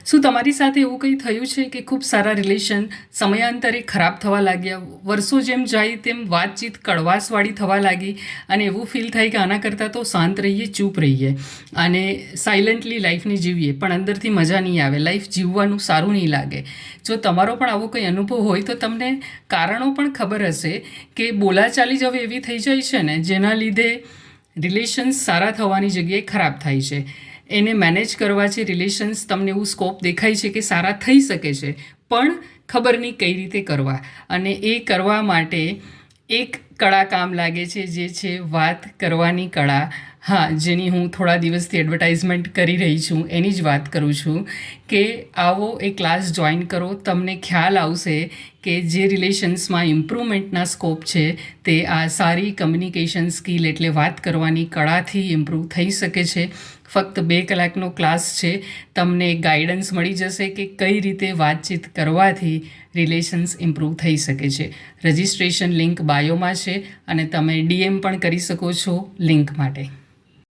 શું તમારી સાથે એવું કંઈ થયું છે કે ખૂબ સારા રિલેશન સમયાંતરે ખરાબ થવા લાગ્યા, વર્ષો જેમ જાય તેમ વાતચીત કડવાશવાળી થવા લાગી અને એવું ફીલ થાય કે આના કરતાં તો શાંત રહીએ, ચૂપ રહીએ અને સાયલન્ટલી લાઈફને જીવીએ, પણ અંદરથી મજા નહીં આવે, લાઈફ જીવવાનું સારું નહીં લાગે? જો તમારો પણ આવો કંઈ અનુભવ હોય તો તમને કારણો પણ ખબર હશે કે બોલાચાલી જ હવે એવી થઈ જાય છે ને જેના લીધે રિલેશન્સ સારા થવાની જગ્યાએ ખરાબ થાય છે. એને મેનેજ કરવા છે રિલેશન્સ, તમને એવું સ્કોપ દેખાય છે કે સારા થઈ શકે છે, પણ ખબર નહીં કઈ રીતે કરવા. અને એ કરવા માટે એક કળા કામ લાગે છે, જે છે વાત કરવાની કળા. હા, જેની હું થોડા દિવસથી એડવર્ટાઇઝમેન્ટ કરી રહી છું, એની જ વાત કરું છું કે આવો એ ક્લાસ જોઈન કરો. તમને ખ્યાલ આવશે કે જે રિલેશન્સમાં ઇમ્પ્રૂવમેન્ટના સ્કોપ છે તે આ સારી કમ્યુનિકેશન સ્કિલ એટલે વાત કરવાની કળાથી ઇમ્પ્રૂવ થઈ શકે છે. ફક્ત 2 કલાકનો ક્લાસ છે, તમને ગાઈડન્સ મળી જશે કે કઈ રીતે વાતચીત કરવાથી રિલેશન્સ ઇમ્પ્રૂવ થઈ શકે છે. રજિસ્ટ્રેશન લિંક બાયોમાં છે અને તમે DM પણ કરી શકો છો લિંક માટે.